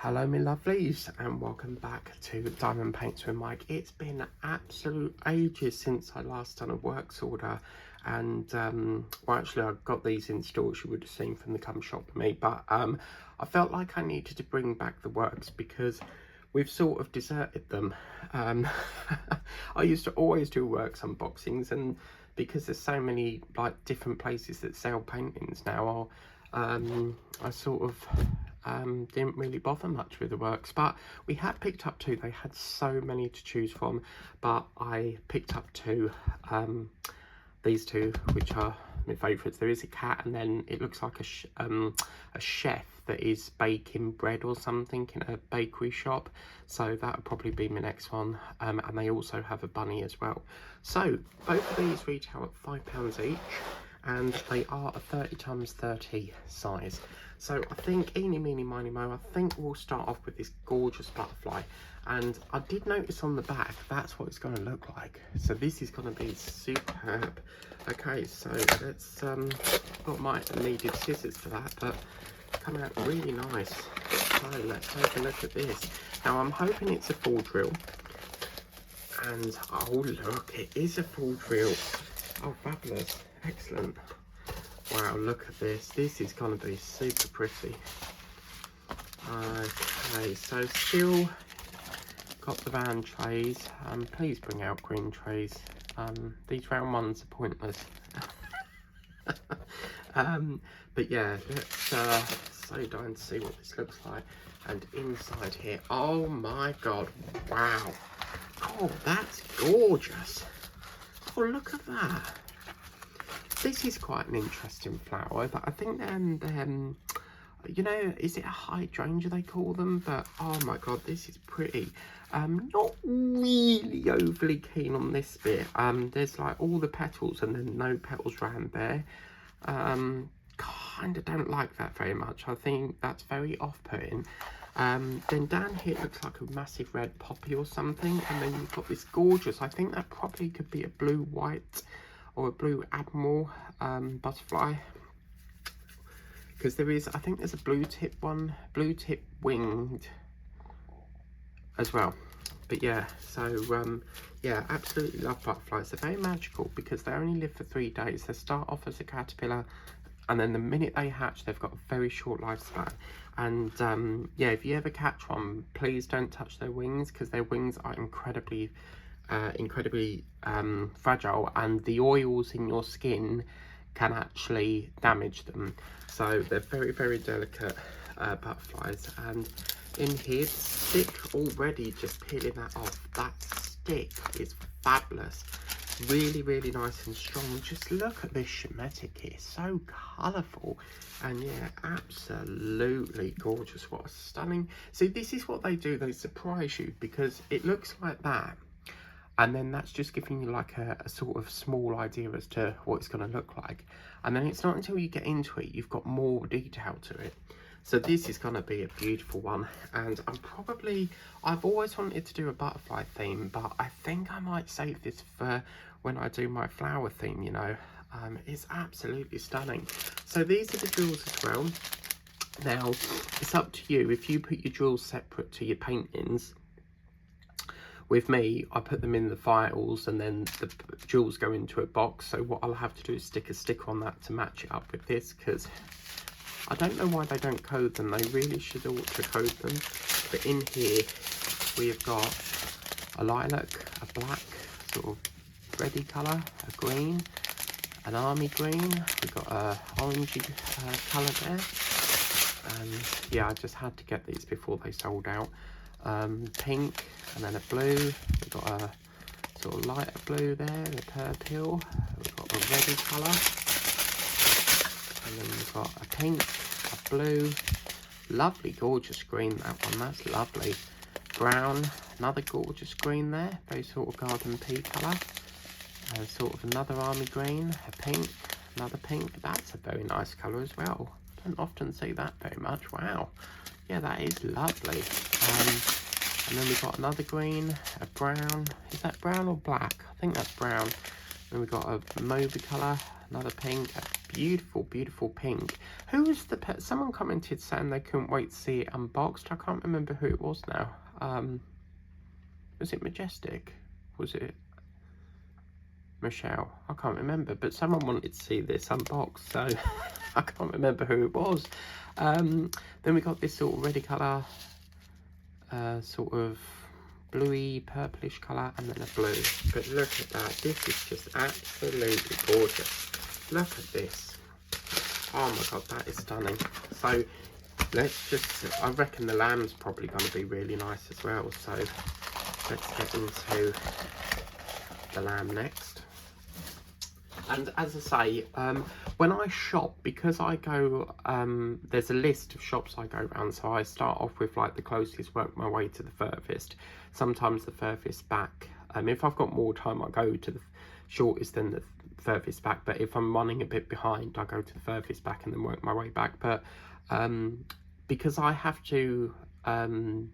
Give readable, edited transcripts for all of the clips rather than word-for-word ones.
Hello my lovelies and welcome back to Diamond Paints with Mike. It's been absolute ages since I last done a works order and well actually I got these in stores, you would have seen from the Come Shop with Me, but I felt like I needed to bring back the works because we've sort of deserted them. I used to always do works unboxings, and because there's so many like different places that sell paintings now, I sort of didn't really bother much with the works, but we had picked up two. They had so many to choose from, but I picked up two, these two, which are my favourites. There is a cat, and then it looks like a chef that is baking bread or something in a bakery shop, so that would probably be my next one. And they also have a bunny as well. So both of these retail at £5 each, and they are a 30x30 size. So I think, eeny, meeny, miny, mo, I think we'll start off with this gorgeous butterfly. And I did notice on the back, that's what it's going to look like. So this is going to be superb. Okay, so let's, I might have needed scissors for that, but come out really nice. So let's take a look at this. Now I'm hoping it's a full drill. And, oh look, it is a full drill. Oh, fabulous. Excellent. Wow, look at this. This is going to be super pretty. Okay, so still got the van trays. Please bring out green trays. These round ones are pointless. But yeah, let's slow down to see what this looks like. And inside here, oh my god, wow. Oh, that's gorgeous. Oh, look at that. This is quite an interesting flower, but I think you know, is it a hydrangea they call them? But oh my god, this is pretty. Not really overly keen on this bit. There's like all the petals and then no petals round there. Kind of don't like that very much. I think that's very off-putting. Then down here it looks like a massive red poppy or something, and then you've got this gorgeous, I think that probably could be a blue-white or a blue admiral butterfly, because there is, I think there's a blue tip one, blue tip winged as well. But yeah, so yeah, absolutely love butterflies. They're very magical because they only live for 3 days. They start off as a caterpillar, and then the minute they hatch, they've got a very short lifespan. And yeah, if you ever catch one, please don't touch their wings, because their wings are incredibly fragile, and the oils in your skin can actually damage them. So they're very, very delicate butterflies. And in here, the stick already, just peeling that off, that stick is fabulous. Really, really nice and strong. Just look at this Shimetic here, so colourful, and yeah, absolutely gorgeous. What a stunning. See, this is what they do, they surprise you, because it looks like that, and then that's just giving you like a sort of small idea as to what it's going to look like, and then it's not until you get into it you've got more detail to it. So this is going to be a beautiful one, and I've always wanted to do a butterfly theme, but I think I might save this for when I do my flower theme, you know. It's absolutely stunning. So these are the jewels as well. Now, it's up to you. If you put your jewels separate to your paintings, with me, I put them in the files and then the jewels go into a box. So what I'll have to do is stick a sticker on that to match it up with this, because I don't know why they don't code them. They really should ought to code them. But in here, we have got a lilac, a black, sort of reddy colour, a green, an army green. We've got a orangey colour there. And yeah, I just had to get these before they sold out. Pink, and then a blue. We've got a sort of lighter blue there, a purple. We've got a reddy colour. And then we've got a pink, a blue, lovely gorgeous green, that one, that's lovely. Brown, another gorgeous green there, very sort of garden pea colour. And sort of another army green, a pink, another pink, that's a very nice colour as well. Don't often see that very much, wow. Yeah, that is lovely. And then we've got another green, a brown, is that brown or black? I think that's brown. Then we've got a mauve colour, another pink, a beautiful, beautiful pink. Who was the pet? Someone commented saying they couldn't wait to see it unboxed. I can't remember who it was now. Was it Majestic? Was it Michelle? I can't remember, but someone wanted to see this unboxed, so I can't remember who it was. Then we got this sort of reddy colour, sort of bluey, purplish colour, and then a blue. But look at that, this is just absolutely gorgeous. Look at this. Oh my god, that is stunning. So let's just, I reckon the lamb's probably going to be really nice as well, so let's get into the lamb next. And as I say, when I shop, because I go, there's a list of shops I go around, so I start off with like the closest, work my way to the furthest, sometimes the furthest back. If I've got more time, I go to the shortest than the furthest back, but if I'm running a bit behind, I go to the furthest back and then work my way back. But because I have to go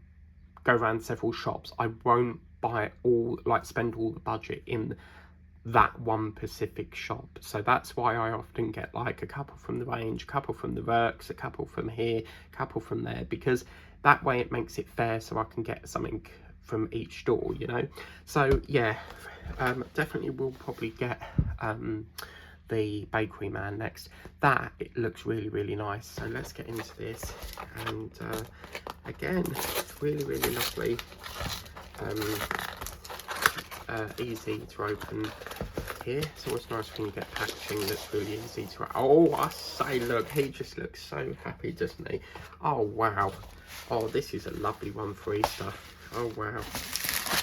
around several shops, I won't buy all, like spend all the budget in that one specific shop. So that's why I often get like a couple from the range, a couple from the works, a couple from here, a couple from there, because that way it makes it fair, so I can get something from each store, you know. So yeah, definitely will probably get the Bakery Man next. That, it looks really, really nice. So let's get into this. And again, it's really, really lovely. Easy to open here. It's always nice when you get packaging that's really easy to, oh, I say, look, he just looks so happy, doesn't he? Oh wow. Oh, this is a lovely one for Easter. Oh wow.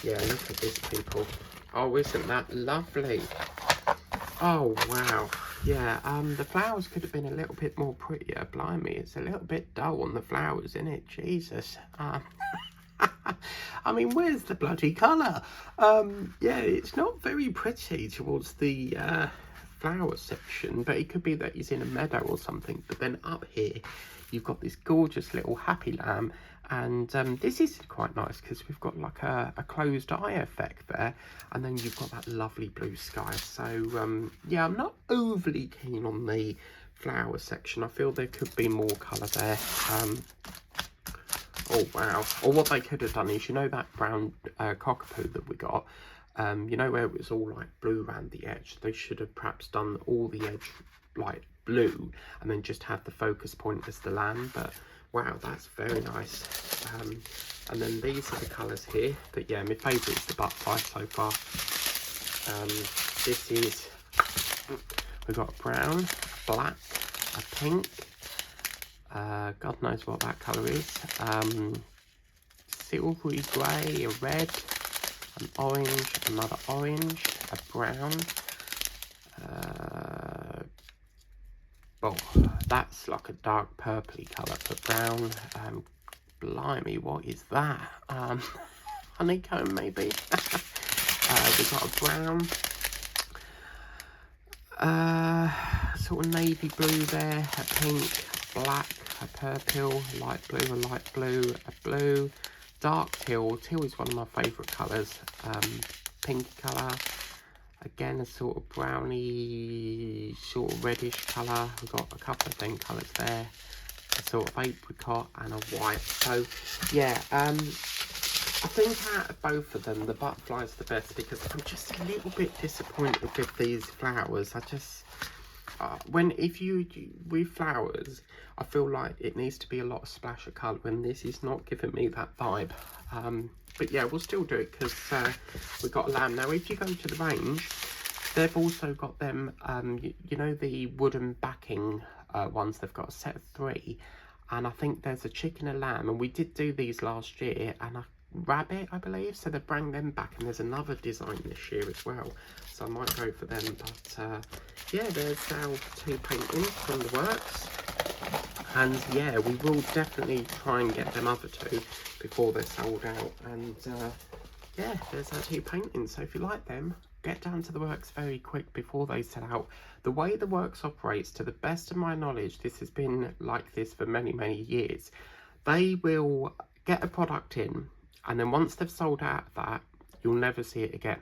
Yeah, look at this, people. Oh, isn't that lovely? Oh wow. Yeah, the flowers could have been a little bit more prettier. Blimey, it's a little bit dull on the flowers, isn't it? Jesus. I mean, where's the bloody colour? Yeah, it's not very pretty towards the flower section, but it could be that he's in a meadow or something. But then up here, you've got this gorgeous little happy lamb, and this is quite nice because we've got like a closed eye effect there, and then you've got that lovely blue sky. So yeah, I'm not overly keen on the flower section. I feel there could be more colour there. Oh wow. Or what they could have done is, you know that brown cockapoo that we got, you know where it was all like blue around the edge? They should have perhaps done all the edge like blue and then just had the focus point as the lamb. But wow, that's very nice. And then these are the colours here. But yeah, my favourite is the butterfly so far. This is, we've got a brown, a black, a pink, God knows what that colour is, silvery grey, a red, an orange, another orange, a brown, oh, that's like a dark purpley colour for brown. Blimey, what is that? Honeycomb maybe? We've got a brown, sort of navy blue there, a pink, black, a purple, light blue, a blue, dark teal. Teal is one of my favourite colours. Pink colour, again a sort of browny, sort of reddish colour. We've got a couple of them colours there, a sort of apricot and a white. So yeah, I think out of both of them, the butterfly's the best, because I'm just a little bit disappointed with these flowers. I just, with flowers, I feel like it needs to be a lot of splash of colour, and this is not giving me that vibe. But yeah, we'll still do it because we've got a lamb. Now, if you go to the range, they've also got them, you know, the wooden backing ones. They've got a set of 3, and I think there's a chicken, a lamb, and we did do these last year, and a rabbit, I believe, so they bring them back, and there's another design this year as well, so I might go for them. But yeah, there's our 2 paintings from the works, and yeah, we will definitely try and get them other 2 before they're sold out. And yeah, there's our 2 paintings, so if you like them, get down to the works very quick before they sell out. The way the works operates, to the best of my knowledge, this has been like this for many, many years. They will get a product in, and then once they've sold out of that, you'll never see it again.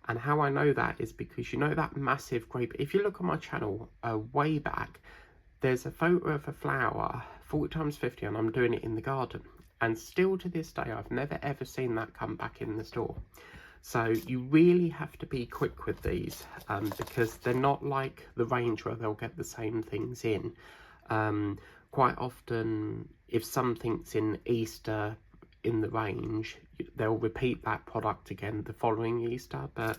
And how I know that is because, you know, that massive grape, if you look on my channel way back, there's a photo of a flower 40x50 and I'm doing it in the garden, and still to this day I've never ever seen that come back in the store. So you really have to be quick with these, because they're not like the range where they'll get the same things in. Quite often, if something's in Easter in the range, they'll repeat that product again the following Easter. But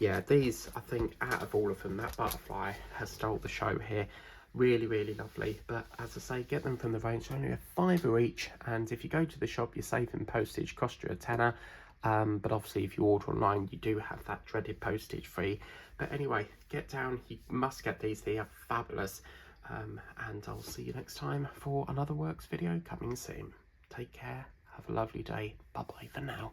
yeah, these, I think out of all of them, that butterfly has stole the show here. Really, really lovely. But as I say, get them from the range, only a £5 each, and if you go to the shop, you're saving postage, cost you a tenner. But obviously if you order online, you do have that dreaded postage free. But anyway, get down, you must get these, they are fabulous. And I'll see you next time for another works video coming soon. Take care, have a lovely day, bye bye for now.